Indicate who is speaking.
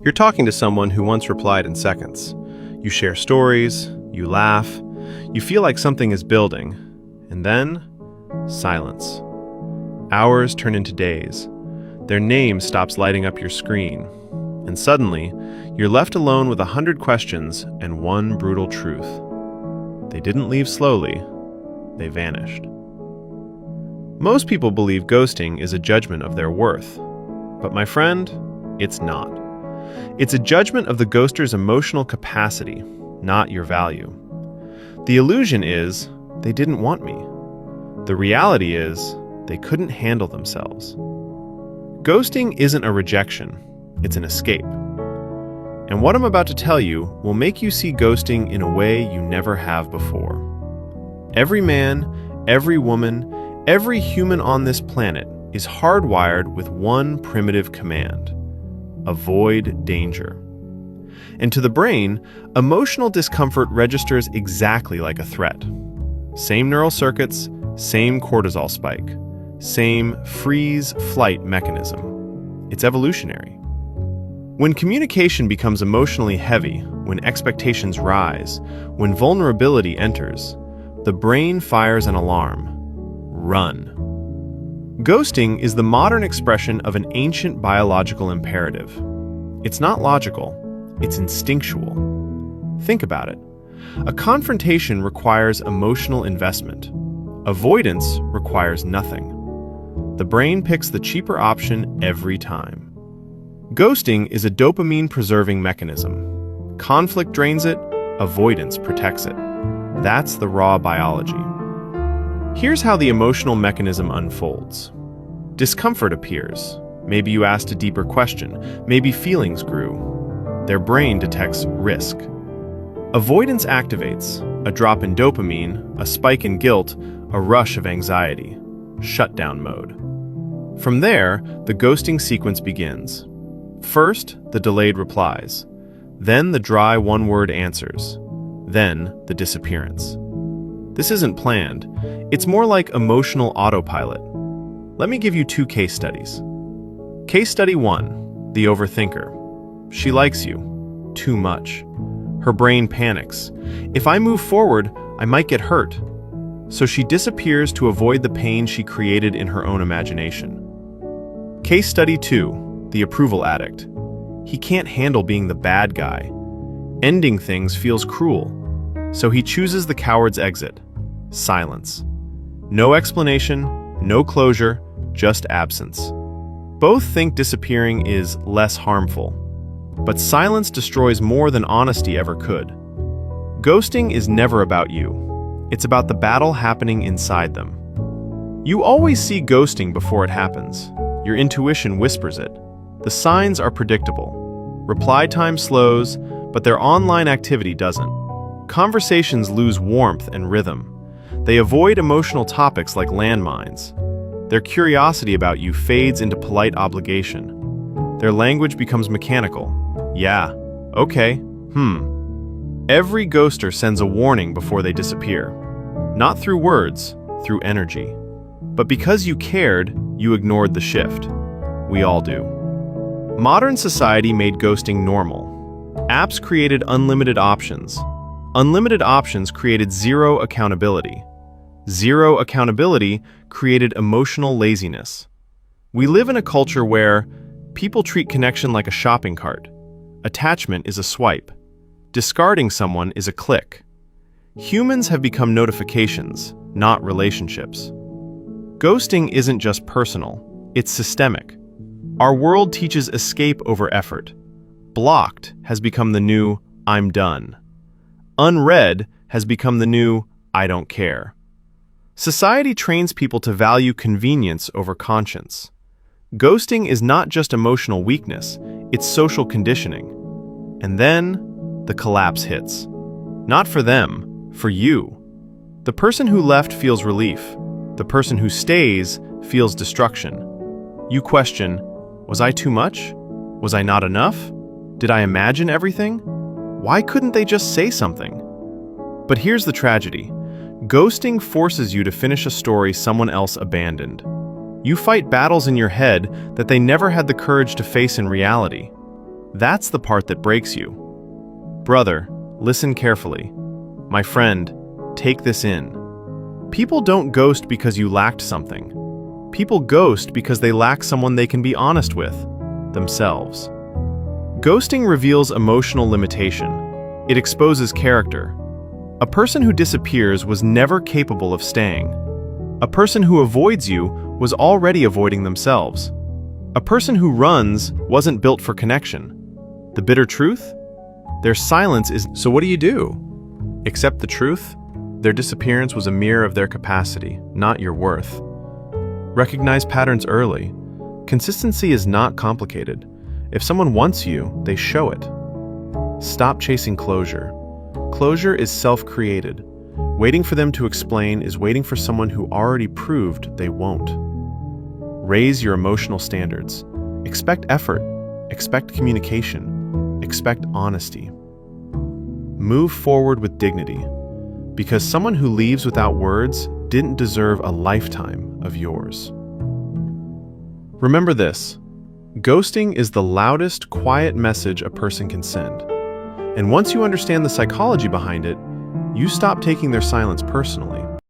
Speaker 1: You're talking to someone who once replied in seconds. You share stories, you laugh, you feel like something is building, and then silence. Hours turn into days. Their name stops lighting up your screen, and suddenly, you're left alone with 100 questions and one brutal truth. They didn't leave slowly, they vanished. Most people believe ghosting is a judgment of their worth, but my friend, it's not. It's a judgment of the ghoster's emotional capacity, not your value. The illusion is, they didn't want me. The reality is, they couldn't handle themselves. Ghosting isn't a rejection, it's an escape. And what I'm about to tell you will make you see ghosting in a way you never have before. Every man, every woman, every human on this planet is hardwired with one primitive command: avoid danger. And to the brain, emotional discomfort registers exactly like a threat. Same neural circuits, same cortisol spike, same freeze-flight mechanism. It's evolutionary. When communication becomes emotionally heavy, when expectations rise, when vulnerability enters, the brain fires an alarm. Run. Ghosting is the modern expression of an ancient biological imperative. It's not logical, it's instinctual. Think about it. A confrontation requires emotional investment. Avoidance requires nothing. The brain picks the cheaper option every time. Ghosting is a dopamine-preserving mechanism. Conflict drains it, avoidance protects it. That's the raw biology. Here's how the emotional mechanism unfolds. Discomfort appears. Maybe you asked a deeper question. Maybe feelings grew. Their brain detects risk. Avoidance activates. A drop in dopamine, a spike in guilt, a rush of anxiety. Shutdown mode. From there, the ghosting sequence begins. First, the delayed replies. Then the dry one-word answers. Then the disappearance. This isn't planned. It's more like emotional autopilot. Let me give you 2 case studies. Case study 1, the overthinker. She likes you. Too much. Her brain panics. If I move forward, I might get hurt. So she disappears to avoid the pain she created in her own imagination. Case study 2, the approval addict. He can't handle being the bad guy. Ending things feels cruel. So he chooses the coward's exit. Silence. No explanation, no closure, just absence. Both think disappearing is less harmful. But silence destroys more than honesty ever could. Ghosting is never about you. It's about the battle happening inside them. You always see ghosting before it happens. Your intuition whispers it. The signs are predictable. Reply time slows, but their online activity doesn't. Conversations lose warmth and rhythm. They avoid emotional topics like landmines. Their curiosity about you fades into polite obligation. Their language becomes mechanical. Yeah, okay, Every ghoster sends a warning before they disappear. Not through words, through energy. But because you cared, you ignored the shift. We all do. Modern society made ghosting normal. Apps created unlimited options. Unlimited options created zero accountability. Zero accountability created emotional laziness. We live in a culture where people treat connection like a shopping cart. Attachment is a swipe. Discarding someone is a click. Humans have become notifications, not relationships. Ghosting isn't just personal, it's systemic. Our world teaches escape over effort. Blocked has become the new "I'm done." Unread has become the new "I don't care." Society trains people to value convenience over conscience. Ghosting is not just emotional weakness, it's social conditioning. And then, the collapse hits. Not for them, for you. The person who left feels relief. The person who stays feels destruction. You question, was I too much? Was I not enough? Did I imagine everything? Why couldn't they just say something? But here's the tragedy. Ghosting forces you to finish a story someone else abandoned. You fight battles in your head that they never had the courage to face in reality. That's the part that breaks you. Brother, listen carefully. My friend, take this in. People don't ghost because you lacked something. People ghost because they lack someone they can be honest with, themselves. Ghosting reveals emotional limitation. It exposes character. A person who disappears was never capable of staying. A person who avoids you was already avoiding themselves. A person who runs wasn't built for connection. The bitter truth? Their silence is... So what do you do? Accept the truth? Their disappearance was a mirror of their capacity, not your worth. Recognize patterns early. Consistency is not complicated. If someone wants you, they show it. Stop chasing closure. Closure is self-created. Waiting for them to explain is waiting for someone who already proved they won't. Raise your emotional standards. Expect effort. Expect communication. Expect honesty. Move forward with dignity, because someone who leaves without words didn't deserve a lifetime of yours. Remember this: ghosting is the loudest, quiet message a person can send. And once you understand the psychology behind it, you stop taking their silence personally.